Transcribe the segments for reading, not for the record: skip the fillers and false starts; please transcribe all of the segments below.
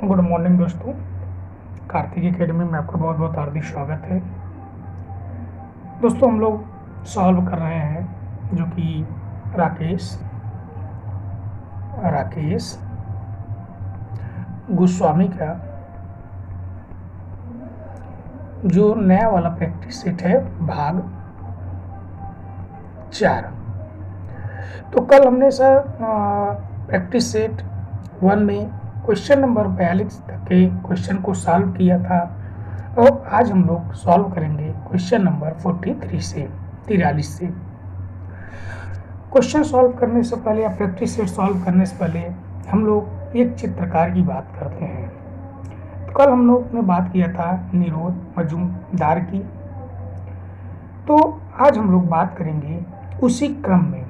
Good morning दोस्तों। Kartik academy में आपका बहुत बहुत हार्दिक स्वागत है। दोस्तों हम लोग सॉल्व कर रहे हैं जो कि राकेश गोस्वामी का जो नया वाला प्रैक्टिस सेट है भाग 4। तो कल हमने सर प्रैक्टिस सेट 1 में क्वेश्चन नंबर 42 तक के क्वेश्चन को सॉल्व किया था और आज हम लोग सॉल्व करेंगे क्वेश्चन नंबर 43 से। क्वेश्चन सॉल्व करने से पहले या प्रैक्टिस सेट सॉल्व करने से पहले हम लोग एक चित्रकार की बात करते हैं। तो कल हम लोग ने बात किया था निरोध मजूमदार की, तो आज हम लोग बात करेंगे उसी क्रम में,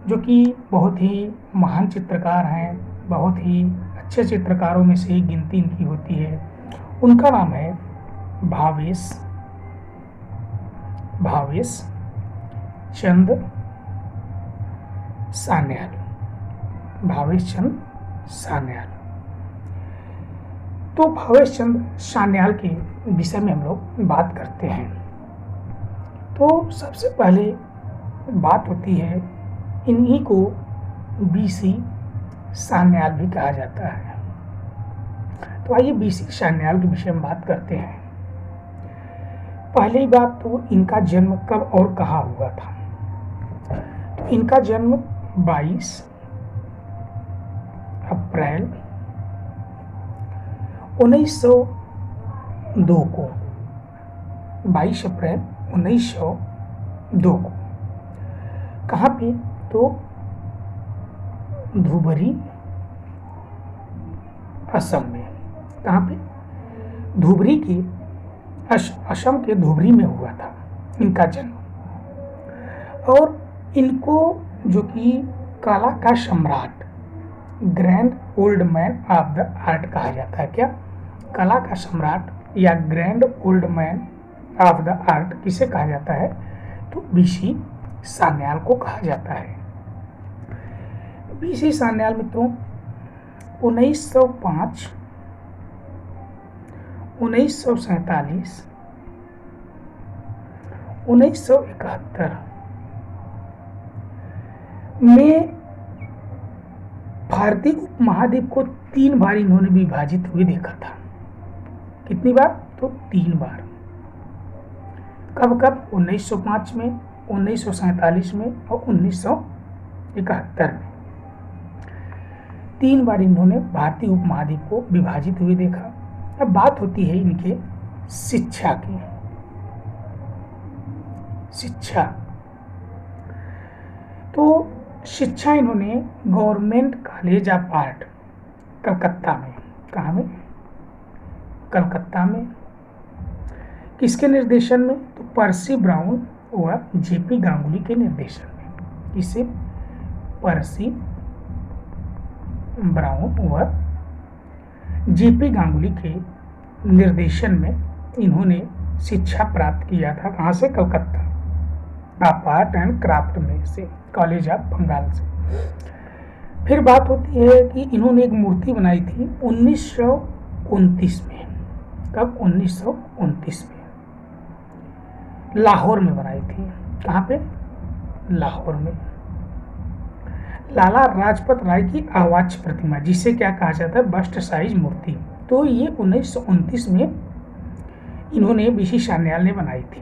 जो कि बहुत ही महान चित्रकार हैं, बहुत ही अच्छे चित्रकारों में से ही गिनती इनकी होती है। उनका नाम है भावेश चंद सान्याल। तो भावेश चंद सान्याल के विषय में हम लोग बात करते हैं। तो सबसे पहले बात होती है, इन्हीं को बीसी सान्याल भी कहा जाता है। तो आइए बीसी सान्याल के विषय में बात करते हैं। पहली बात तो इनका जन्म कब और कहाँ हुआ था। तो इनका जन्म 22 अप्रैल 1902 को 22 अप्रैल 1902 को कहाँ पे, तो धुबरी असम में। कहाँ पे, धुबरी के असम के धुबरी में हुआ था इनका जन्म। और इनको जो कि कला का सम्राट, grand old man of the art कहा जाता है। क्या, कला का सम्राट या grand old man of the art किसे कहा जाता है, तो बीसी सान्याल को कहा जाता है। बीसी सान्याल मित्रों 1905, 1947, 1971 में भारतीय उपमहाद्वीप को 3 बार इन्होंने विभाजित हुए देखा था। कितनी बार, तो 3 बार। कब कब, 1905 में, 1947 में और 1971 में। 3 बार इन्होंने भारतीय उपमहाद्वीप को विभाजित हुए देखा। अब बात होती है इनके शिक्षा की। शिक्षा, तो शिक्षा इन्होंने government college of art Calcutta में, कहाँ में, कलकत्ता में। किसके निर्देशन में, तो पर्सी ब्राउन व जेपी गांगुली के निर्देशन में। इसे पर्सी ब्राउन व जेपी गांगुली के निर्देशन में इन्होंने शिक्षा प्राप्त किया था। कहाँ से, Calcutta of art and craft में से, कॉलेज ऑफ बंगाल से। फिर बात होती है कि इन्होंने एक मूर्ति बनाई थी 1929 में। कब, 1929 में लाहौर में बनाई थी। कहाँ पे, लाहौर में। लाला लाजपत राय की आवाज प्रतिमा, जिसे क्या कहा जाता है, बस्ट साइज मूर्ति। तो ये 1929 में इन्होंने बीसी सान्याल ने बनाई थी।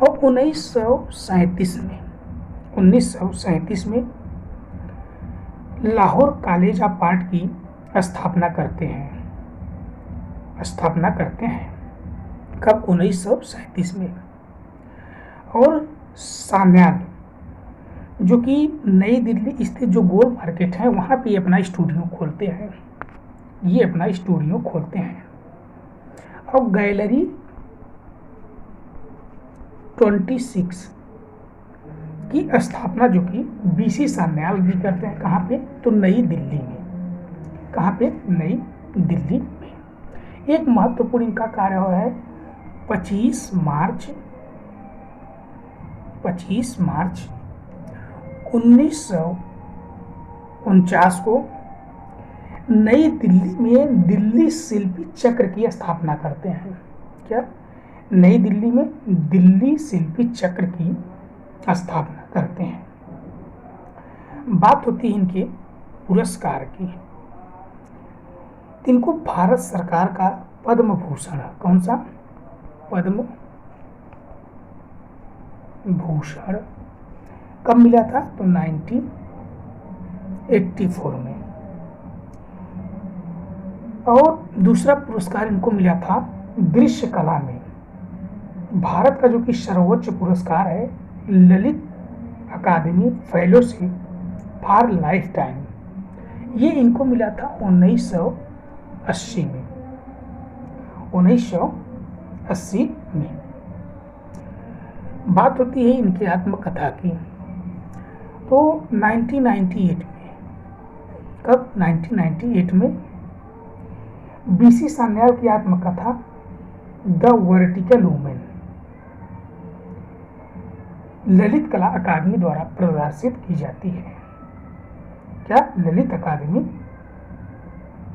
और 1937 में लाहौर कॉलेज ऑफ आर्ट की स्थापना करते हैं। कब, 1937 में। और सान्याल जो कि नई दिल्ली स्थित जो गोल मार्केट है वहाँ पे अपना स्टूडियो खोलते हैं। ये अपना स्टूडियो खोलते हैं और गैलरी 26 की स्थापना जो कि बीसी सान्याल भी करते हैं। कहाँ पे, तो नई दिल्ली में। कहाँ पे, नई दिल्ली में। एक महत्वपूर्ण इनका कार्य है 25 मार्च 1949 को नई दिल्ली में दिल्ली शिल्पी चक्र की स्थापना करते हैं। क्या? नई दिल्ली में दिल्ली शिल्पी चक्र की स्थापना करते हैं। बात होती है इनके पुरस्कार की। इनको भारत सरकार का पद्म भूषण, कौन सा? पद्म भूषण कब मिला था? तो 1984 में। और दूसरा पुरस्कार इनको मिला था दृश्य कला में। भारत का जो कि सर्वोच्च पुरस्कार है ललित अकादमी फेलोशिप फॉर लाइफ टाइम, ये इनको मिला था 1980 में। 1980 में। बात होती है इनकी आत्मकथा की। तो 1998 में, कब? 1998 में बीसी सान्याल की आत्मकथा द वर्टिकल वुमेन ललित कला अकादमी द्वारा प्रदर्शित की जाती है। क्या? ललित अकादमी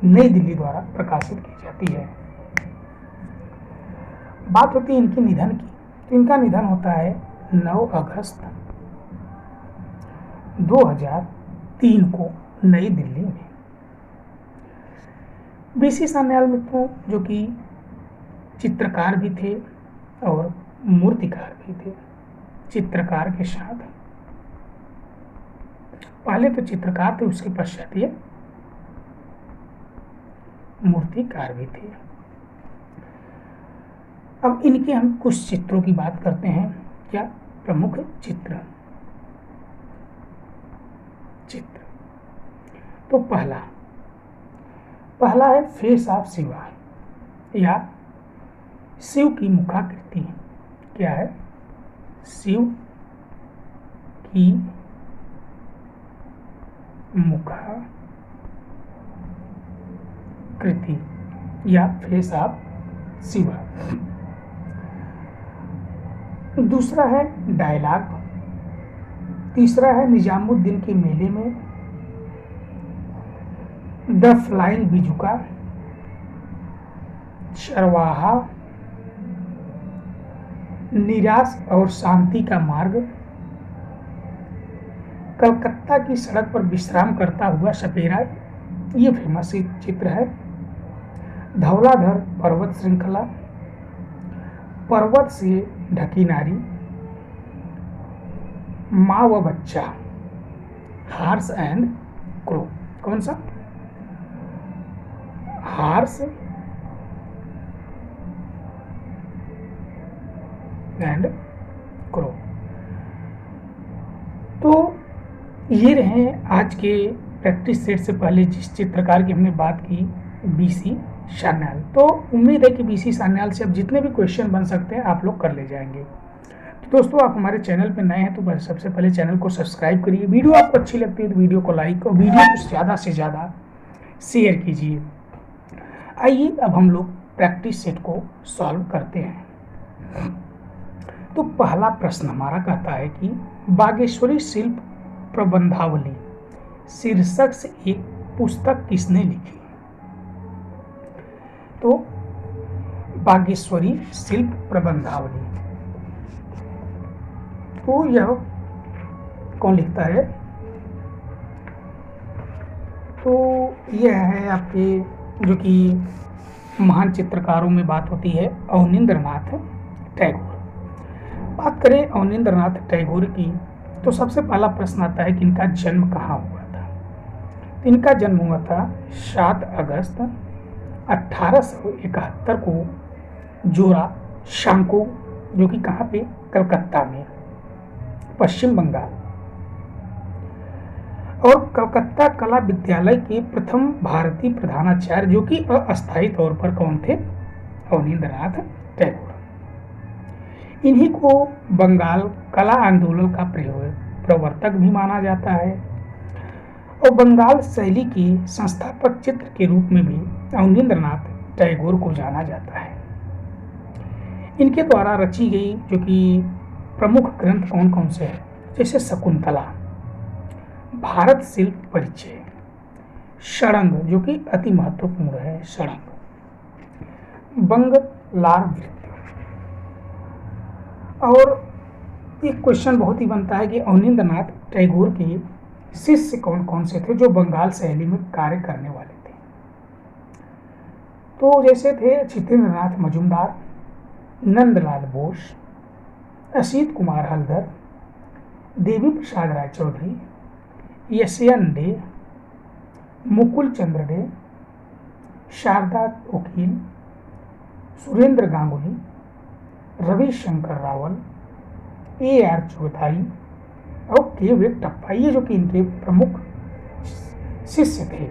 नई दिल्ली द्वारा प्रकाशित की जाती है। बात होती है इनके निधन की। तो इनका निधन होता है 9 अगस्त 2003 को नई दिल्ली में। बीसी सान्याल मित्रों जो कि चित्रकार भी थे और मूर्तिकार भी थे। चित्रकार के साथ पहले तो चित्रकार थे, उसके पश्चात ये मूर्तिकार भी थे। अब इनके हम कुछ चित्रों की बात करते हैं। क्या? प्रमुख चित्र। तो पहला है फेस ऑफ शिवा या शिव की मुखाकृति। क्या है? शिव की मुखाकृति या फेस ऑफ शिवा। दूसरा है डायलॉग। तीसरा है निजामुद्दीन के मेले में, द फ्लाइंग बिजुका, चरवाहा, निराश और शांति का मार्ग, कलकत्ता की सड़क पर विश्राम करता हुआ सपेरा, ये फेमस चित्र है। धौलाधर पर्वत श्रृंखला, पर्वत से ढकी नारी, माँ व बच्चा, हार्स एंड क्रो। कौन सा? Horse and crow. तो ये रहे आज के प्रैक्टिस सेट से पहले जिस चित्रकार की हमने बात की, बीसी सान्याल। तो उम्मीद है कि बीसी सान्याल से अब जितने भी क्वेश्चन बन सकते हैं आप लोग कर ले जाएंगे। तो दोस्तों, आप हमारे चैनल पर नए हैं तो सबसे पहले चैनल को सब्सक्राइब करिए। वीडियो आपको अच्छी लगती है तो वीडियो को लाइक और वीडियो को ज़्यादा से ज़्यादा शेयर कीजिए। आइए अब हम लोग प्रैक्टिस सेट को सॉल्व करते हैं। तो पहला प्रश्न हमारा कहता है कि बागेश्वरी शिल्प प्रबंधावली शीर्षक से एक पुस्तक किसने लिखी? तो बागेश्वरी शिल्प प्रबंधावली, तो यह कौन लिखता है? तो यह है आपके जो कि महान चित्रकारों में बात होती है अवनींद्रनाथ टैगोर। बात करें अवनींद्रनाथ टैगोर की तो सबसे पहला प्रश्न आता है कि इनका जन्म कहाँ हुआ था। तो इनका जन्म हुआ था 7 अगस्त 1871 को जोरा शांको, जो कि कहाँ पे? कलकत्ता में, पश्चिम बंगाल। और कलकत्ता कला विद्यालय के प्रथम भारतीय प्रधानाचार्य जो कि अस्थायी तौर पर कौन थे? अवनींद्रनाथ टैगोर। इन्हीं को बंगाल कला आंदोलन का प्रवर्तक भी माना जाता है और बंगाल शैली के संस्थापक चित्र के रूप में भी अवनींद्रनाथ टैगोर को जाना जाता है। इनके द्वारा रची गई जो कि प्रमुख ग्रंथ कौन कौन से हैं? जैसे शकुंतला, भारत शिल्प परिचय, षडंग, जो कि अति महत्वपूर्ण है, षडंग। बंगलार वृत्त। और एक क्वेश्चन बहुत ही बनता है कि अवनींद्रनाथ टैगोर के शिष्य कौन कौन से थे जो बंगाल शैली में कार्य करने वाले थे। तो जैसे थे छितेंद्रनाथ मजूमदार, नंदलाल बोस, असित कुमार हल्दर, देवी प्रसाद राय चौधरी, यशयन डे, मुकुल चंद्र डे, शारदा वकील, सुरेंद्र गांगुली, रविशंकर रावल, AR चौधरी और के टप्पा, ये जो कि इनके प्रमुख शिष्य थे।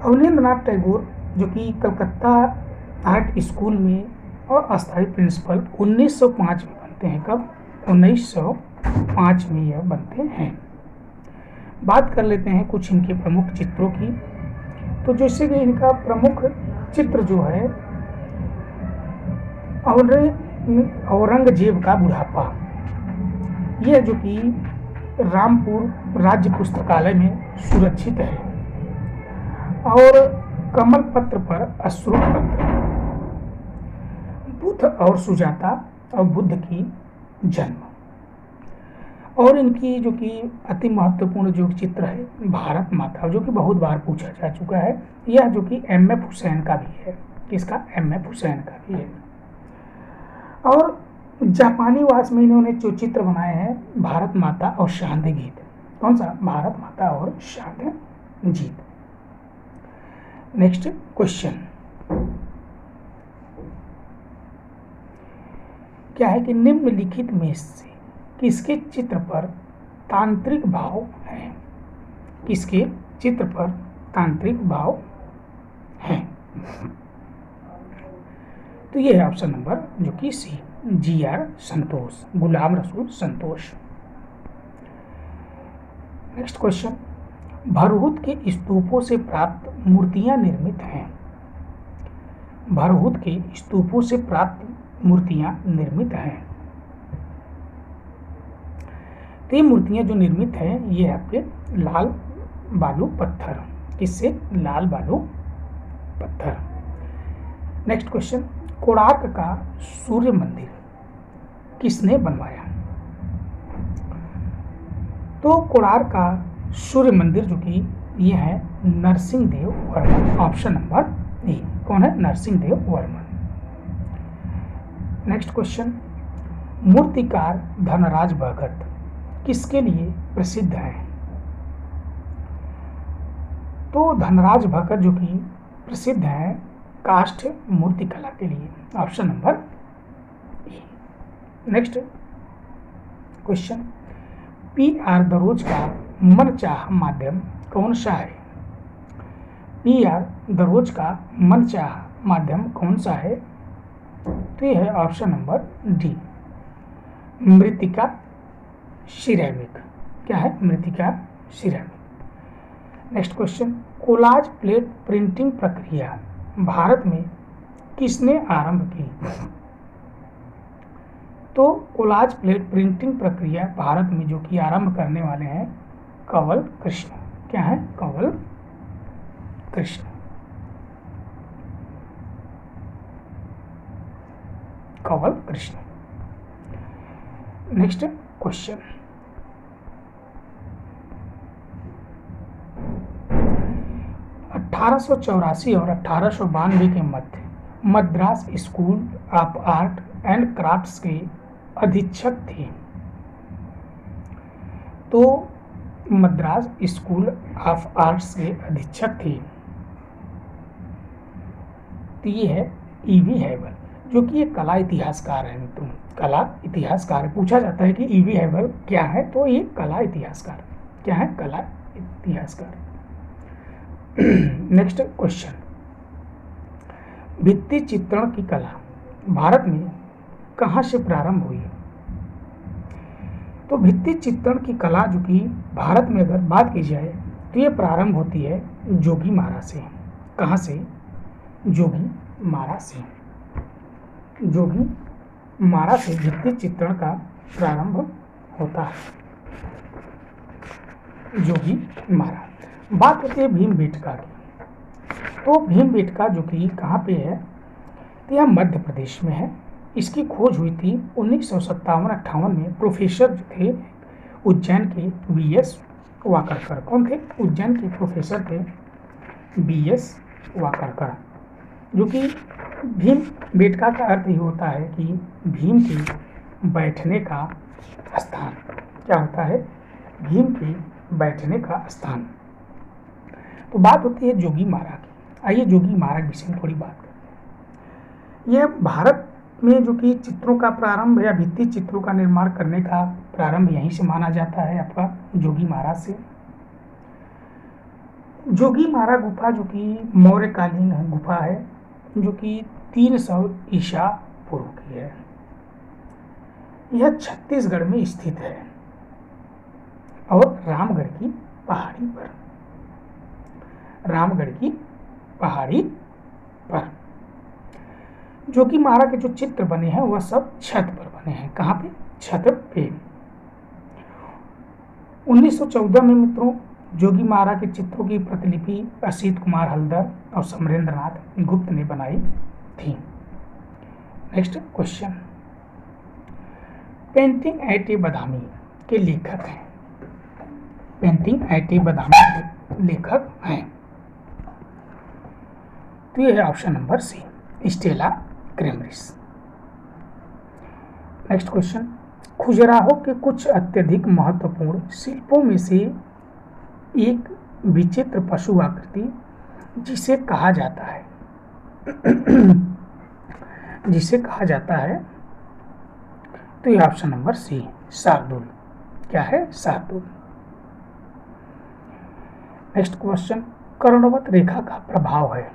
अवनींद्रनाथ टैगोर जो कि कलकत्ता आर्ट स्कूल में और अस्थायी प्रिंसिपल 1905 में बनते हैं। कब? 1905 में यह बनते हैं। बात कर लेते हैं कुछ इनके प्रमुख चित्रों की। तो जैसे कि इनका प्रमुख चित्र जो है औरंगजेब का बुढ़ापा, यह जो कि रामपुर राज्य पुस्तकालय में सुरक्षित है। और कमल पत्र पर अश्रु पत्र, बुद्ध और सुजाता और बुद्ध की जन्म। और इनकी जो कि अति महत्वपूर्ण जो चित्र है भारत माता, जो कि बहुत बार पूछा जा चुका है, यह जो कि MF हुसैन का भी है। किसका? MF हुसैन का भी है। और जापानी वास में इन्होंने जो चित्र बनाए हैं भारत माता और शांति गीत। कौन सा? भारत माता और शांति गीत। नेक्स्ट क्वेश्चन क्या है कि निम्नलिखित में से किसके चित्र पर तांत्रिक भाव है? किसके चित्र पर तांत्रिक भाव है? तो ये है ऑप्शन नंबर जो कि सी, GR संतोष, गुलाम रसूल संतोष। नेक्स्ट क्वेश्चन, भरहुत के स्तूपों से प्राप्त मूर्तियां निर्मित हैं। भरहुत के स्तूपों से प्राप्त मूर्तियां निर्मित हैं। तो ये मूर्तियां जो निर्मित हैं ये आपके लाल बालू पत्थर। किससे? लाल बालू पत्थर। नेक्स्ट क्वेश्चन, कोणार्क का सूर्य मंदिर किसने बनवाया? तो कोणार्क का सूर्य मंदिर जो कि यह है Narasimhadeva Varman. Option number A. कौन है? नरसिंहदेव वर्मन। नेक्स्ट क्वेश्चन, मूर्तिकार धनराज भगत किसके लिए प्रसिद्ध है? तो धनराज भगत जो कि प्रसिद्ध है काष्ठ मूर्ति कला के लिए। Option number A. Next question, PR दरोज का मनचाहा माध्यम कौन सा है? PR दरोज का मनचाहा माध्यम कौन सा है? तो यह है ऑप्शन नंबर डी, मृत्तिका सिरेमिक। क्या है? मृत्तिका ceramic. Next question, collage plate printing प्रक्रिया भारत में किसने आरंभ की? तो कोलाज प्लेट प्रिंटिंग प्रक्रिया भारत में जो कि आरंभ करने वाले हैं कंवल कृष्ण। क्या है? कंवल कृष्ण। कंवल कृष्ण। नेक्स्ट क्वेश्चन, (1884 और 1892 के मध्य Madras school of art and crafts के अधीक्षक थे। तो मद्रास स्कूल ऑफ आर्ट्स के अधीक्षक थे। तो ये है E.V. हैवल, जो कि एक कला इतिहासकार है। मित्रों, कला इतिहासकार पूछा जाता है कि E.V. हैवल क्या है? तो ये कला इतिहासकार। क्या है? कला इतिहासकार। नेक्स्ट क्वेश्चन, भित्ति चित्रण की कला भारत में कहाँ से प्रारंभ हुई? तो भित्ति चित्रण की कला जो कि भारत में अगर बात की जाए तो ये प्रारंभ होती है जोगीमारा से। कहाँ से? जोगीमारा से। जोगीमारा से भित्ति चित्रण का प्रारंभ होता है। जोगीमारा। बात होती है भीमबेटका की। तो भीमबेटका जो कि कहाँ पे है, तो यह मध्य प्रदेश में है। इसकी खोज हुई थी 1957-58 में। प्रोफेसर जो थे उज्जैन के BS वाकरकर। कौन थे? उज्जैन के प्रोफेसर थे BS वाकरकर। जो कि भीमबेटका का अर्थ ही होता है कि भीम के बैठने का स्थान। क्या होता है? भीम के बैठने का स्थान। तो बात होती है जोगी मारा की। आइए जोगी मारा के विषय में थोड़ी बात करें। यह भारत में जो कि चित्रों का प्रारंभ या भित्ति चित्रों का निर्माण करने का प्रारंभ यहीं से माना जाता है, आपका जोगी मारा से। जोगी मारा गुफा जो कि मौर्यकालीन गुफा है, जो कि 300 ईसा पूर्व की है। यह छत्तीसगढ़ में स्थित है और रामगढ़ की पहाड़ी पर। रामगढ़ की पहाड़ी पर जोगी मारा के जो चित्र बने हैं वह सब छत पर बने हैं। कहाँ पे? छत पे। 1914 में मित्रों जोगी मारा के चित्रों की प्रतिलिपि असित कुमार हल्दर और समरेंद्र नाथ गुप्त ने बनाई थी। नेक्स्ट क्वेश्चन, पेंटिंग एट ए बदामी के लेखक हैं। पेंटिंग एट ए बदामी के लेखक हैं, तो यह है option number C, Stella Kramrisch. Next question, Khajuraho के कुछ अत्यधिक महत्वपूर्ण शिल्पों में से एक विचित्र पशु आकृति जिसे कहा जाता है तो यह ऑप्शन नंबर सी, शार्दुल। क्या है? शार्दुल। नेक्स्ट क्वेश्चन, कर्णवत रेखा का प्रभाव है।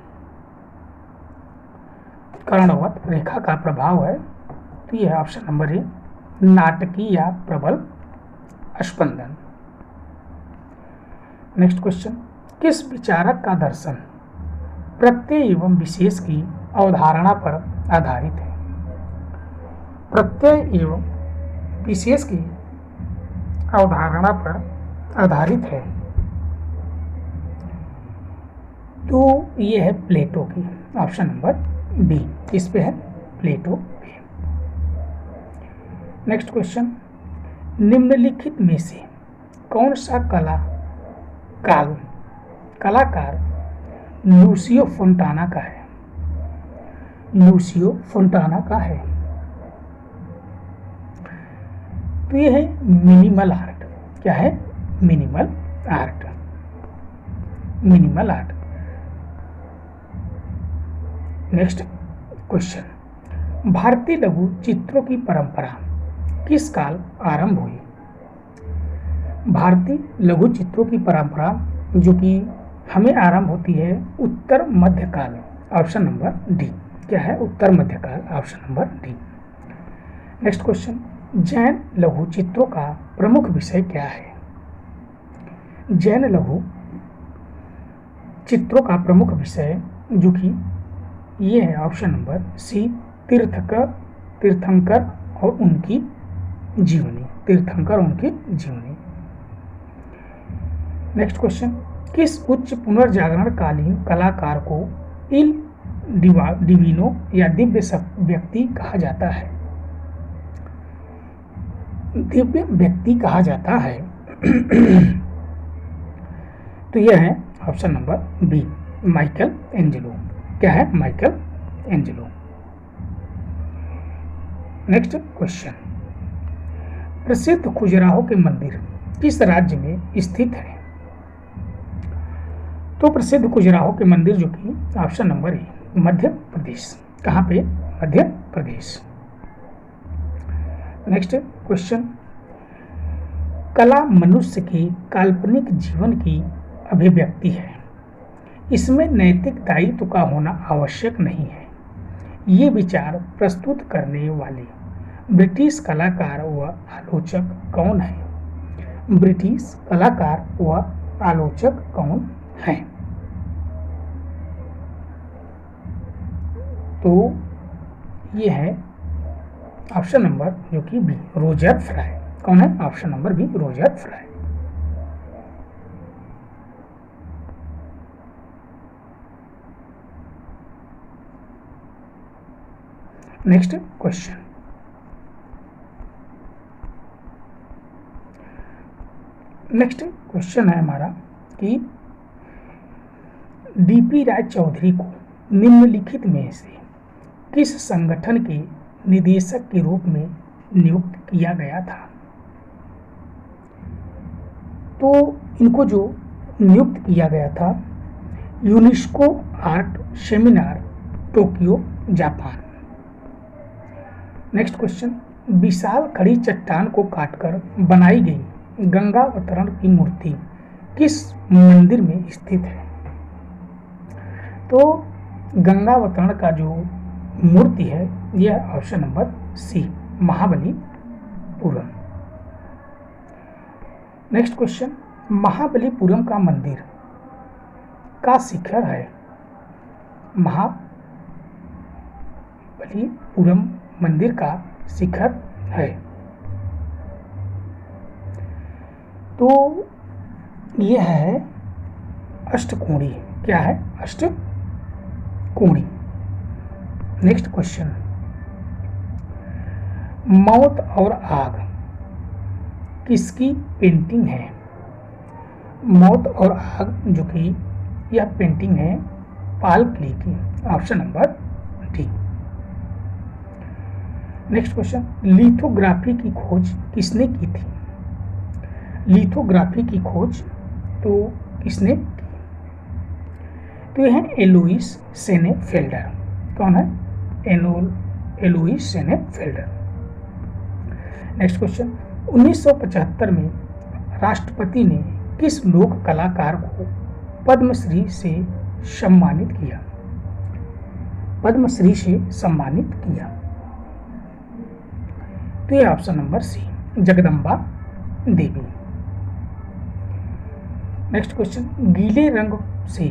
कर्णवत रेखा का प्रभाव है, तो यह ऑप्शन नंबर ए, नाटकीय या प्रबल स्पंदन। नेक्स्ट क्वेश्चन, किस विचारक का दर्शन प्रत्यय एवं विशेष की अवधारणा पर आधारित है? प्रत्यय एवं विशेष की अवधारणा पर आधारित है, तो ये है प्लेटो की। ऑप्शन नंबर बी, इस पे है प्लेटो भी। नेक्स्ट क्वेश्चन, निम्नलिखित में से कौन सा कलाकार लूसियो फोंटाना का है? लूसियो फोंटाना का है, तो यह है मिनिमल आर्ट। क्या है? Minimal art. Minimal art. Next question, भारतीय लघु चित्रों की परंपरा किस काल आरंभ हुई? भारतीय लघु चित्रों की परंपरा जो कि हमें आरंभ होती है उत्तर मध्यकाल। Option number D. क्या है? उत्तर मध्यकाल। Option number D. Next question, Jain लघु चित्रों का प्रमुख विषय क्या है? जैन लघु चित्रों का प्रमुख विषय जो कि ये है ऑप्शन नंबर सी, तीर्थंकर और उनकी जीवनी। तीर्थंकर उनकी जीवनी। नेक्स्ट क्वेश्चन, किस उच्च पुनर्जागरण कालीन कलाकार को इल डिविनो या दिव्य व्यक्ति कहा जाता है? दिव्य व्यक्ति कहा जाता है तो यह है option number B, Michelangelo. क्या है? Michael Angelo. नेक्स्ट क्वेश्चन, प्रसिद्ध खजुराहो के मंदिर किस राज्य में स्थित है? तो प्रसिद्ध खजुराहो के मंदिर जो कि ऑप्शन नंबर ए, मध्य प्रदेश। कहाँ पे? मध्य प्रदेश। नेक्स्ट क्वेश्चन, कला मनुष्य के काल्पनिक जीवन की अभिव्यक्ति है, इसमें नैतिक दायित्व का होना आवश्यक नहीं है। ये विचार प्रस्तुत करने वाले ब्रिटिश कलाकार व आलोचक कौन हैं? ब्रिटिश कलाकार व आलोचक कौन हैं? तो ये है ऑप्शन नंबर जो कि बी, रोजर फ्राई। कौन है? Option number B, Roger Fry. Next question, है हमारा कि डीपी राय चौधरी को निम्नलिखित में से किस संगठन के निदेशक के रूप में नियुक्त किया गया था। तो इनको जो नियुक्त किया गया था UNESCO art seminar Tokyo Japan. Next question, विशाल खड़ी चट्टान को काटकर बनाई गई गंगा अवतरण की मूर्ति किस मंदिर में स्थित है। तो गंगा अवतरण का जो मूर्ति है यह option number C Mahabalipuram. Next question, Mahabalipuram का मंदिर का शिखर है। महाबलीपुरम मंदिर का शिखर है। तो यह है अष्टकोणी। क्या है? अष्टकोणी। नेक्स्ट क्वेश्चन, मौत और आग किसकी पेंटिंग है। मौत और आग जो कि यह पेंटिंग है पाल क्ले की। Option number D. Next question, lithography की खोज किसने की थी। लिथोग्राफी की खोज तो किसने की? तो यह है एलोइस सेनेफेल्डर। कौन है? एलोइस सेनेफेल्डर। नेक्स्ट क्वेश्चन, 1975 में राष्ट्रपति ने किस लोक कलाकार को पद्मश्री से सम्मानित किया। पद्मश्री से सम्मानित किया। तो यह ऑप्शन नंबर सी जगदम्बा देवी। नेक्स्ट क्वेश्चन, गीले रंग से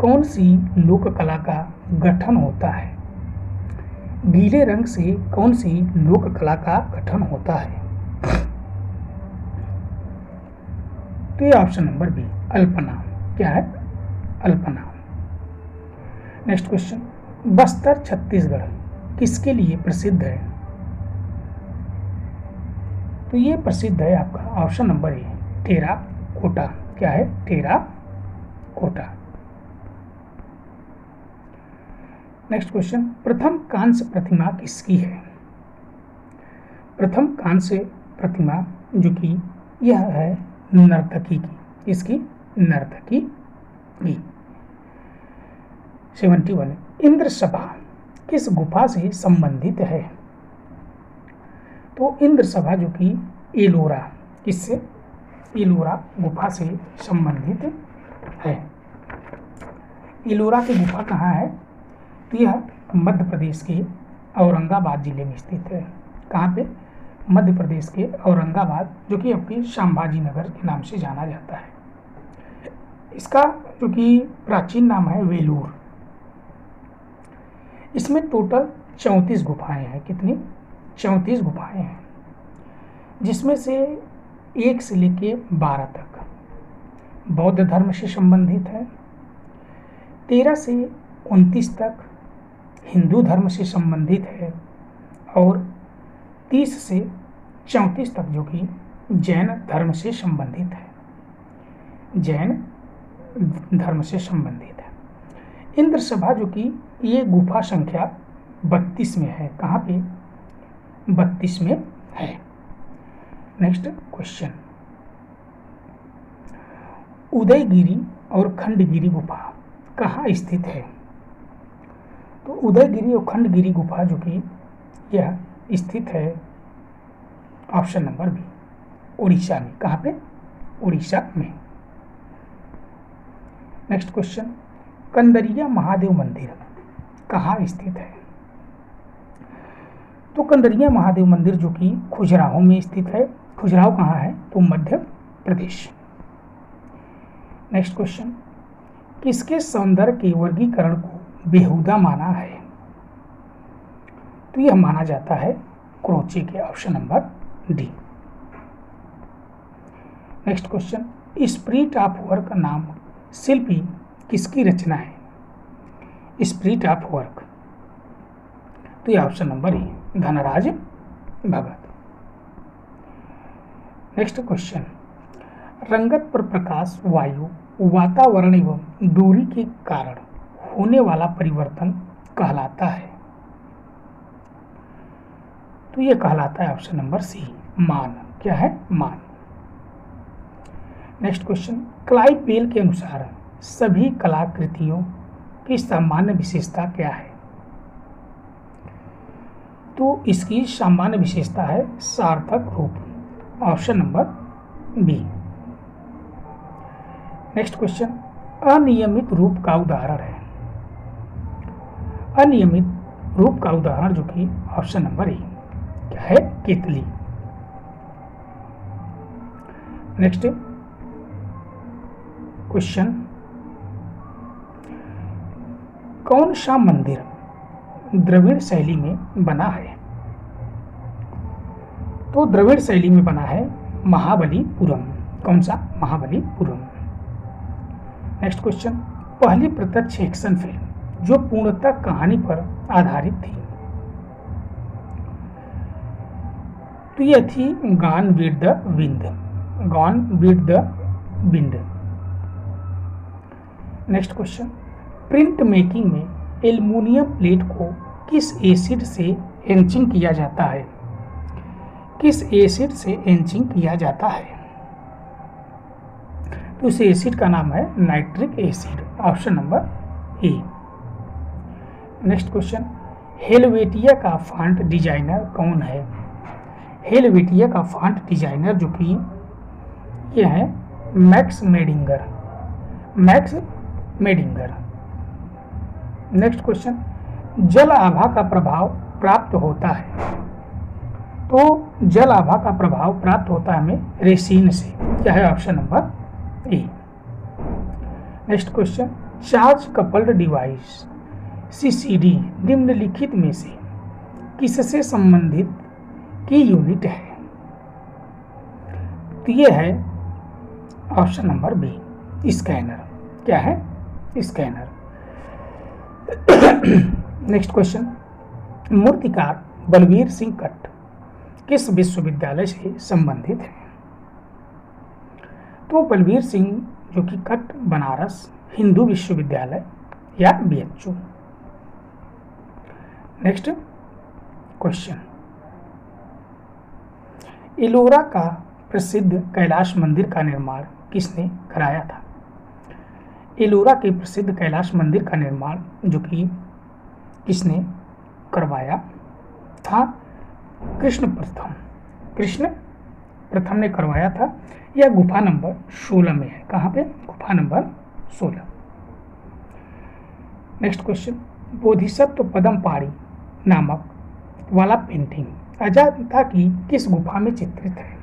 कौन सी लोक कला का गठन होता है। गीले रंग से कौन सी लोक कला का गठन होता है। तो ये ऑप्शन नंबर बी अल्पना। क्या है? अल्पना। नेक्स्ट क्वेश्चन, बस्तर छत्तीसगढ़ किसके लिए प्रसिद्ध है। तो ये प्रसिद्ध है आपका ऑप्शन नंबर ए टेराकोटा। क्या है? टेराकोटा। नेक्स्ट क्वेश्चन, प्रथम कांस्य प्रतिमा किसकी है। प्रथम कांस्य प्रतिमा जो कि यह है नर्तकी की। इसकी नर्तकी की। 71, इंद्र सभा किस गुफा से संबंधित है। तो इंद्र सभा जो कि एलोरा, किससे? एलोरा गुफा से संबंधित है। एलोरा की गुफा कहाँ है? तो यह मध्य प्रदेश के औरंगाबाद जिले में स्थित है। कहाँ पे? मध्य प्रदेश के औरंगाबाद, जो कि आपके संभाजी नगर के नाम से जाना जाता है। इसका जो कि प्राचीन नाम है वेलूर। इसमें टोटल 34 गुफाएं हैं। कितनी? 34 गुफाएं हैं, जिसमें से 1 से लेके 12 तक बौद्ध धर्म से संबंधित है। 13 से 29 तक हिंदू धर्म से संबंधित है और 30 से 34 तक जो कि जैन धर्म से संबंधित है। जैन धर्म से संबंधित है। इंद्र सभा जो कि ये गुफा संख्या 32 में है। कहाँ पे? 32 में है। नेक्स्ट क्वेश्चन, उदयगिरी और खंडगिरी गुफा कहाँ स्थित है। तो उदयगिरी और खंडगिरी गुफा जो कि यह स्थित है ऑप्शन नंबर बी उड़ीसा में। कहाँ पे? उड़ीसा में। नेक्स्ट क्वेश्चन, कंदरिया महादेव मंदिर कहाँ स्थित है। तो कंदरिया महादेव मंदिर जो कि खजुराहो में स्थित है। खजुराहो कहाँ है? तो मध्य प्रदेश। नेक्स्ट क्वेश्चन, किसके सौंदर्य के वर्गीकरण को बेहुदा माना है। तो यह माना जाता है क्रोचे के। Option number D. Next question, spirit of work नाम शिल्पी किसकी रचना है। स्पिरिट ऑफ वर्क तो ये ऑप्शन नंबर ए, धनराज भगत। नेक्स्ट क्वेश्चन, रंगत पर प्रकाश, वायु, वातावरण एवं दूरी के कारण होने वाला परिवर्तन कहलाता है। तो ये कहलाता है ऑप्शन नंबर सी, मान। क्या है? मान। नेक्स्ट क्वेश्चन, क्लाइव बेल के अनुसार सभी कलाकृतियों की सामान्य विशेषता क्या है? तो इसकी सामान्य विशेषता है सार्थक रूप, option number B. Next question, अनियमित रूप का उदाहरण है। अनियमित रूप का उदाहरण जो कि ऑप्शन नंबर ए, क्या है? केतली। नेक्स्ट क्वेश्चन, कौन सा मंदिर द्रविड़ शैली में बना है? तो द्रविड़ शैली में बना है महाबलीपुरम। कौन सा? महाबलीपुरम। नेक्स्ट क्वेश्चन, पहली प्रत्यक्ष एक्शन फिल्म जो पूर्णतः कहानी पर आधारित थी, तो यह थी gone with the wind. Gone with the wind. Next question, print making में एल्युमिनियम प्लेट को किस एसिड से एचिंग किया जाता है? किस एसिड से एचिंग किया जाता है? तो इस एसिड का नाम है nitric acid, option number A. Next question, Helvetica का फॉन्ट डिजाइनर कौन है? हेलवेटिया का फॉन्ट डिजाइनर जो कि ये है मैक्स मेडिंगर। मैक्स मेडिंगर। नेक्स्ट क्वेश्चन, जल आभा का प्रभाव प्राप्त होता है। तो जल आभा का प्रभाव प्राप्त होता है हमें रेसिन से। क्या है? Option number A. Next question, charge coupled device CCD निम्नलिखित में से किससे संबंधित की यूनिट है? तो ये है ऑप्शन नंबर बी, स्कैनर। क्या है? स्कैनर। नेक्स्ट क्वेश्चन, मूर्तिकार बलवीर सिंह कट्ट किस विश्वविद्यालय से संबंधित है? तो बलवीर सिंह जो कि कट्ट बनारस हिंदू विश्वविद्यालय या BHU। नेक्स्ट क्वेश्चन, एलोरा का प्रसिद्ध कैलाश मंदिर का निर्माण किसने कराया था? एलोरा के प्रसिद्ध कैलाश मंदिर का निर्माण जो कि किसने करवाया था? कृष्ण प्रथम ने करवाया था। यह गुफा नंबर 16 में है। कहाँ पे? गुफा number 16। Next question, Bodhisattva Padmapani नामक वाला पेंटिंग अजंता की किस गुफा में चित्रित है?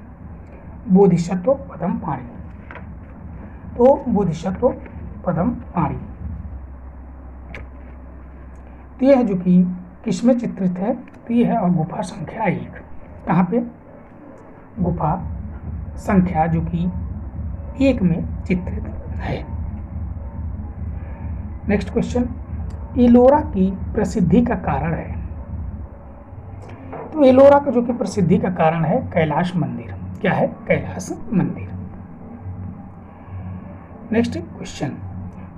बोधिसत्व पद्मपाणि। तो बोधिसत्व पद्मपाणि तो यह है जो कि किसमें चित्रित है? तो यह है और गुफा संख्या 1। कहाँ पे? गुफा संख्या जो कि 1 में चित्रित है। नेक्स्ट क्वेश्चन, एलोरा की प्रसिद्धि का कारण है। तो एलोरा का जो कि प्रसिद्धि का कारण है कैलाश मंदिर। क्या है? कैलाश मंदिर। नेक्स्ट क्वेश्चन,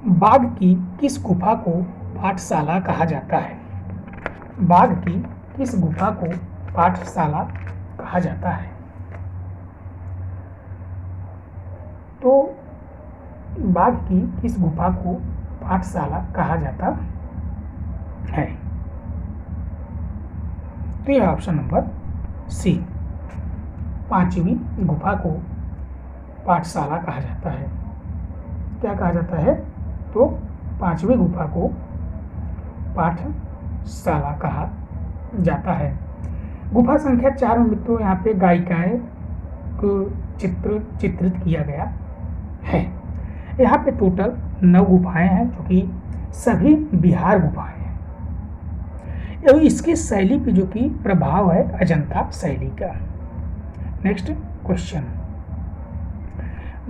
बाघ की किस गुफा को पाठशाला कहा जाता है? बाघ की किस गुफा को पाठशाला कहा जाता है? तो बाघ की किस गुफा को पाठशाला कहा जाता है? तो यह ऑप्शन नंबर सी, 5वीं गुफा को पाठशाला कहा जाता है। क्या कहा जाता है? तो 5वीं गुफा को पाठशाला कहा जाता है। गुफा संख्या 4 में मित्रों यहाँ पे गायिकाएं को चित्रित किया गया है। यहाँ पे टोटल 9 गुफाएं हैं जो कि सभी बिहार गुफाएं हैं। और इसकी शैली पे जो कि प्रभाव है अजंता शैली का। नेक्स्ट क्वेश्चन,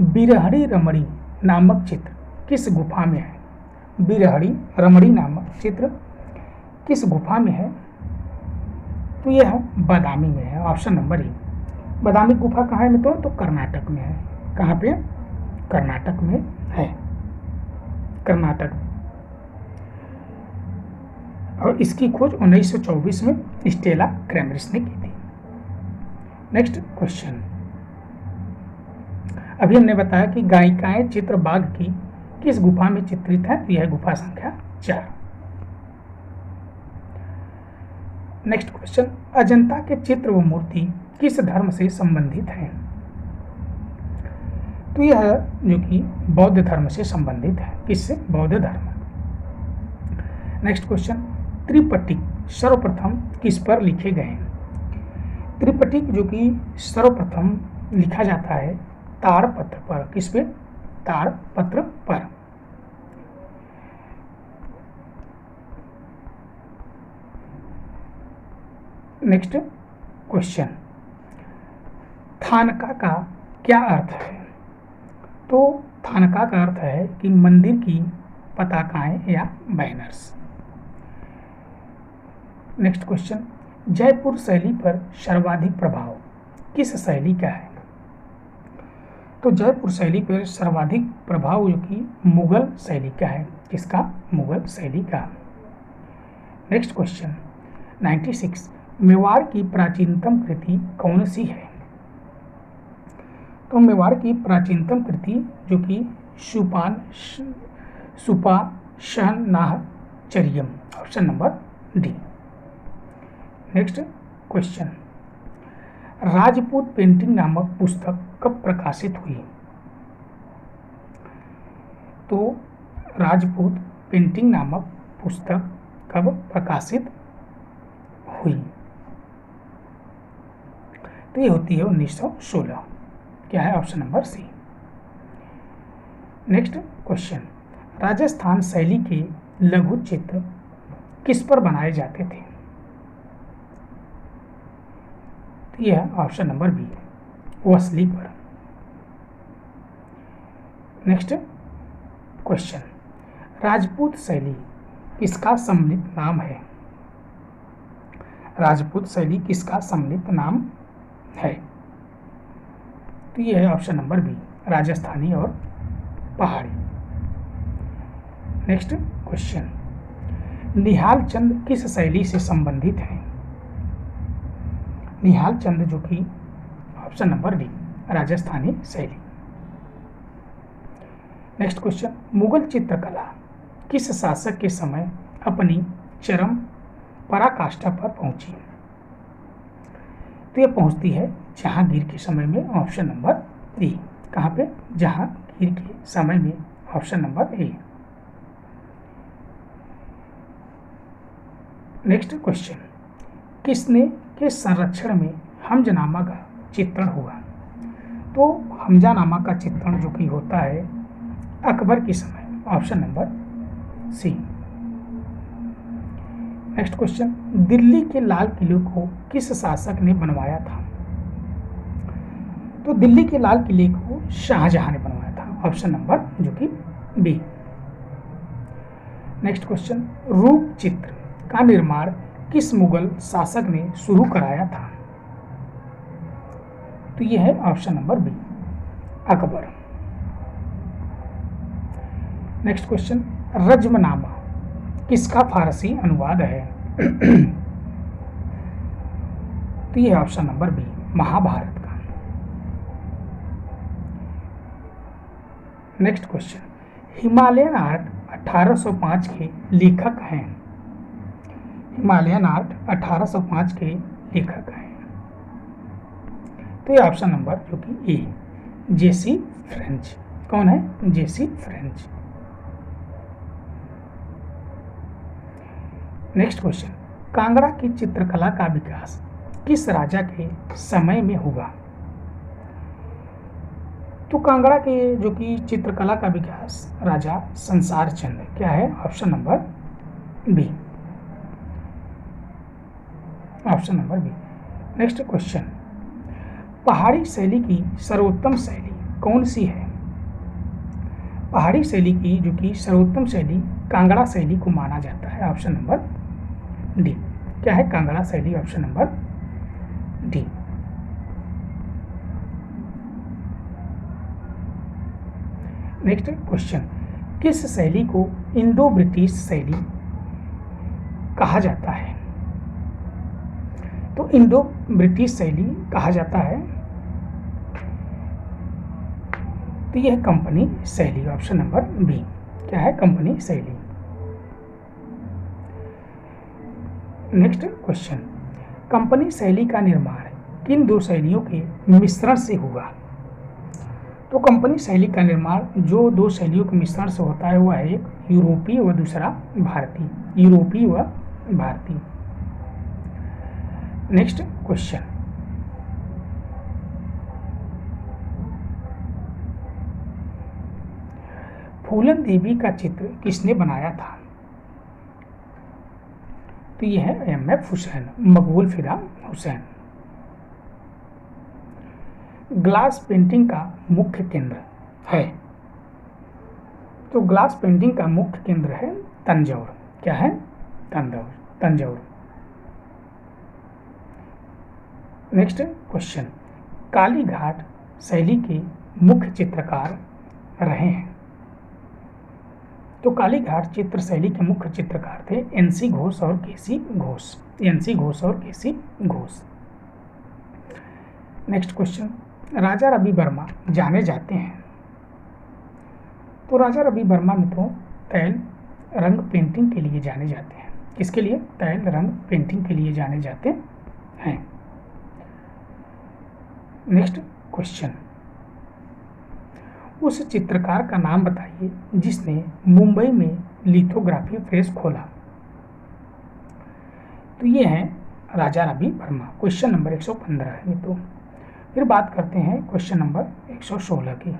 बिरहड़ी रमणी नामक चित्र किस गुफा में है? बिरहड़ी रमणी नामक चित्र किस गुफा में है? तो ये है बादामी में है, ऑप्शन नंबर ए। बादामी गुफा कहाँ है मित्रों? तो कर्नाटक में है। कहाँ पे? कर्नाटक में है, कर्नाटक। और इसकी खोज 1924 में स्टेला क्रैमरिस ने की थी। नेक्स्ट क्वेश्चन, अभी हमने बताया कि गायिकाएं चित्र बाघ की किस गुफा में चित्रित है, तो यह गुफा संख्या 4। नेक्स्ट क्वेश्चन, अजंता के चित्र व मूर्ति किस धर्म से संबंधित है, तो यह जो कि बौद्ध धर्म से संबंधित है। किससे? बौद्ध धर्म। नेक्स्ट क्वेश्चन, त्रिपिटक सर्वप्रथम किस पर लिखे गए? त्रिपिटक जो कि सर्वप्रथम लिखा जाता है ताड़पत्र पर। किस पे? ताड़पत्र पर। नेक्स्ट क्वेश्चन, थानका का क्या अर्थ है? तो थानका का अर्थ है कि मंदिर की पताकाएं या बैनर्स। नेक्स्ट क्वेश्चन, जयपुर शैली पर सर्वाधिक प्रभाव किस शैली का है? तो जयपुर शैली पर सर्वाधिक प्रभाव जो कि मुगल शैली का है। किसका? मुगल शैली का। नेक्स्ट क्वेश्चन 96, मेवाड़ की प्राचीनतम कृति कौन सी है? तो मेवाड़ की प्राचीनतम कृति जो कि सुपाशनाचर्यम, option number D. Next question, Rajput painting नामक पुस्तक कब प्रकाशित हुई? तो राजपूत पेंटिंग नामक पुस्तक कब प्रकाशित हुई? तो ये होती है 1916। क्या है? Option number C. Next question, Rajasthan शैली के लघु चित्र किस पर बनाए जाते थे? तो यह ऑप्शन नंबर बी, वसली पर। नेक्स्ट क्वेश्चन, राजपूत शैली किसका सम्मिलित नाम है? राजपूत शैली किसका सम्मिलित नाम है? तो यह है ऑप्शन नंबर बी, राजस्थानी और पहाड़ी। नेक्स्ट क्वेश्चन, निहाल चंद किस शैली से संबंधित है? निहाल चंद जो कि ऑप्शन नंबर डी, राजस्थानी शैली। नेक्स्ट क्वेश्चन, मुगल चित्रकला किस शासक के समय अपनी चरम पराकाष्ठा पर पहुंची? तो यह पहुंचती है जहांगीर के समय में, ऑप्शन नंबर ए। कहाँ पे? जहांगीर के समय में, option number A. Next question, किसने के संरक्षण में हमजनामा का चित्रण हुआ? तो हमजानामा का चित्रण जो कि होता है अकबर के समय, option number C. Next question, Delhi के लाल किले को किस शासक ने बनवाया था? तो दिल्ली के लाल किले को शाहजहां ने बनवाया था, ऑप्शन नंबर जो कि बी। नेक्स्ट क्वेश्चन, रूप चित्र का निर्माण किस मुगल शासक ने शुरू कराया था? तो यह है option number B, Akbar. Next question, Razmnama किसका फारसी अनुवाद है? तो यह ऑप्शन नंबर बी, महाभारत का। नेक्स्ट क्वेश्चन, हिमालयन आर्ट 1805 के लेखक हैं? हिमालयन आर्ट 1805 के लेखक हैं, तो ये ऑप्शन नंबर जो कि ए, जेसी फ्रेंच। कौन है? जेसी फ्रेंच। नेक्स्ट क्वेश्चन, कांगड़ा की चित्रकला का विकास किस राजा के समय में हुआ? तो कांगड़ा के जो कि चित्रकला का विकास राजा संसार चंद। क्या है? Option number B, option number B. Next question, पहाड़ी शैली की सर्वोत्तम शैली कौन सी है? पहाड़ी शैली की जो कि सर्वोत्तम शैली कांगड़ा शैली को माना जाता है, ऑप्शन नंबर डी। क्या है? कांगड़ा शैली, option number D. Next question, किस शैली को इंडो ब्रिटिश शैली कहा जाता है? तो इंडो ब्रिटिश शैली कहा जाता है तो यह कंपनी शैली, ऑप्शन नंबर बी। क्या है? कंपनी शैली। नेक्स्ट क्वेश्चन, कंपनी शैली का निर्माण किन दो शैलियों के मिश्रण से हुआ? तो कंपनी शैली का निर्माण जो दो शैलियों के मिश्रण से होता है वह एक यूरोपीय व दूसरा भारतीय, यूरोपीय व भारतीय। नेक्स्ट क्वेश्चन, फूलन देवी का चित्र किसने बनाया था? तो यह है एम.एफ. हुसैन, मकबूल फिदा हुसैन। ग्लास पेंटिंग का मुख्य केंद्र है? तो ग्लास पेंटिंग का मुख्य केंद्र है तंजौर। क्या है? तंजौर। नेक्स्ट क्वेश्चन, काली घाट शैली के मुख्य चित्रकार रहे हैं? तो काली घाट चित्र शैली के मुख्य चित्रकार थे एन.सी. घोष और के.सी. घोष। एन.सी. घोष और KC. Ghosh. Next question, Raja Ravi Varma जाने जाते हैं? तो राजा रवि वर्मा मित्रों तैल रंग पेंटिंग के लिए जाने जाते हैं। किसके लिए? तैल रंग पेंटिंग के लिए जाने जाते हैं। नेक्स्ट क्वेश्चन, उस चित्रकार का नाम बताइए जिसने मुंबई में लिथोग्राफी प्रेस खोला? तो ये है राजा रवि वर्मा। क्वेश्चन नंबर 115 है मित्रों। फिर बात करते हैं क्वेश्चन नंबर 116 की।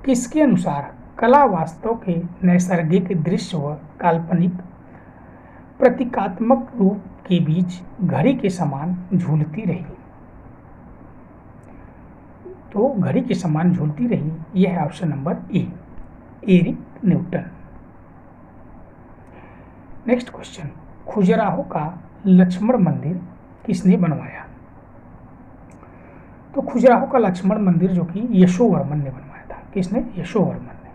किसके अनुसार कला वास्तव के नैसर्गिक दृश्य व काल्पनिक प्रतीकात्मक रूप के बीच घड़ी के समान झूलती रही? तो घड़ी के समान झूलती रही, यह है option number A, Eric Newton. Next question, Khajuraho का लक्ष्मण मंदिर किसने बनवाया? तो खजुराहो का लक्ष्मण मंदिर जो कि यशोवर्मन ने बनवाया था। किसने? यशोवर्मन ने।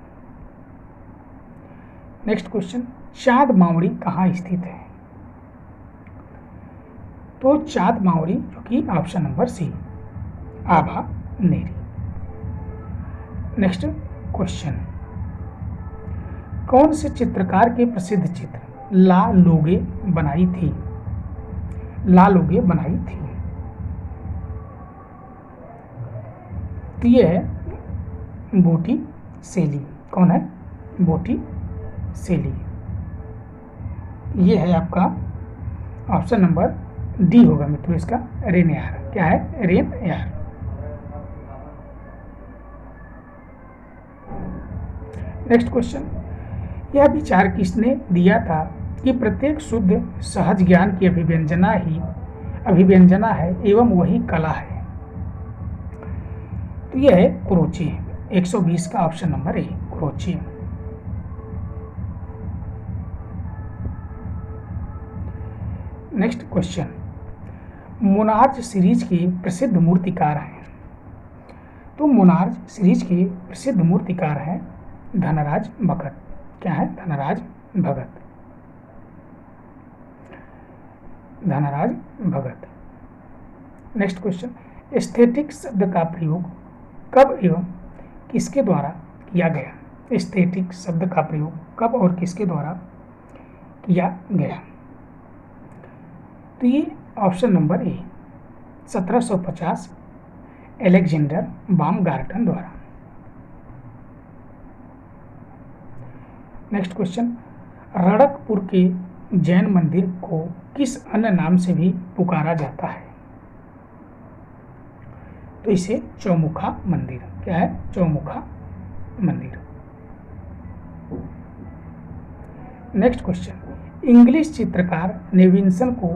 नेक्स्ट क्वेश्चन, चाँद मावड़ी कहाँ स्थित है? तो चाँद मावड़ी जो कि ऑप्शन नंबर सी, आभा नेरी। नेक्स्ट क्वेश्चन, कौन से चित्रकार के प्रसिद्ध चित्र ला लोगे बनाई थी? तो ये है बोटिसेली। कौन है? बोटिसेली। ये है आपका ऑप्शन नंबर डी होगा मित्रों इसका, रेनयार। क्या है? रेनयार। नेक्स्ट क्वेश्चन, यह विचार किसने दिया था कि प्रत्येक शुद्ध सहज ज्ञान की अभिव्यंजना है एवं वही कला है? तो यह है क्रोचे। 120 का ऑप्शन नंबर ए, Croce. Next question, monarch series के प्रसिद्ध मूर्तिकार हैं? तो मोनार्च सीरीज के प्रसिद्ध मूर्तिकार हैं धनराज भगत। क्या है? धनराज भगत। नेक्स्ट क्वेश्चन, एस्थेटिक शब्द का प्रयोग कब एवं किसके द्वारा किया गया? एस्थेटिक शब्द का प्रयोग कब और किसके द्वारा किया गया? तो ये ऑप्शन नंबर ए, 1750 अलेक्जेंडर बामगार्टन द्वारा। नेक्स्ट क्वेश्चन, रणकपुर के जैन मंदिर को किस अन्य नाम से भी पुकारा जाता है? तो इसे चौमुखा मंदिर। क्या है? चौमुखा मंदिर। नेक्स्ट क्वेश्चन, इंग्लिश चित्रकार नेविंसन को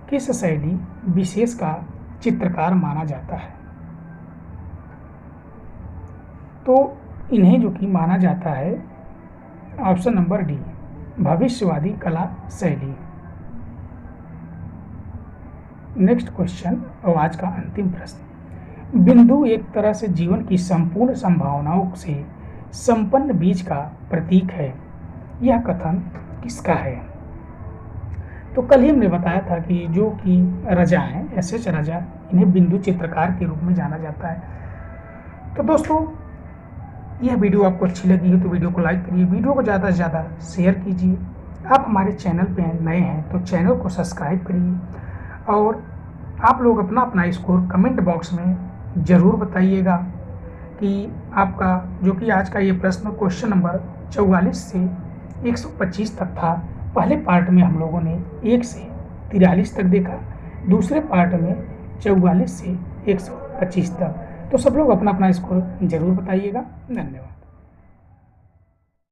किस शैली विशेष का चित्रकार माना जाता है? तो इन्हें जो कि माना जाता है ऑप्शन नंबर डी, भविष्यवादी कला शैली। नेक्स्ट क्वेश्चन और आज का अंतिम प्रश्न। बिंदु एक तरह से जीवन की संपूर्ण संभावनाओं से संपन्न बीज का प्रतीक है। यह कथन किसका है? तो कल ही हमने बताया था कि जो कि रजा हैं, एस.एच. रजा, इन्हें बिंदु चित्रकार के रूप में जाना जाता है। तो दोस्तों, यह वीडियो आपको अच्छी लगी है तो वीडियो को लाइक करिए, वीडियो को ज़्यादा से ज़्यादा शेयर कीजिए। आप हमारे चैनल पे नए हैं तो चैनल को सब्सक्राइब करिए और आप लोग अपना अपना स्कोर कमेंट बॉक्स में ज़रूर बताइएगा कि आपका जो कि आज का ये प्रश्न क्वेश्चन नंबर 44 से 125 तक था। पहले पार्ट में हम लोगों ने 1 से 43 तक देखा, दूसरे पार्ट में 44 से 125 तक। तो सब लोग अपना अपना स्कोर ज़रूर बताइएगा। धन्यवाद।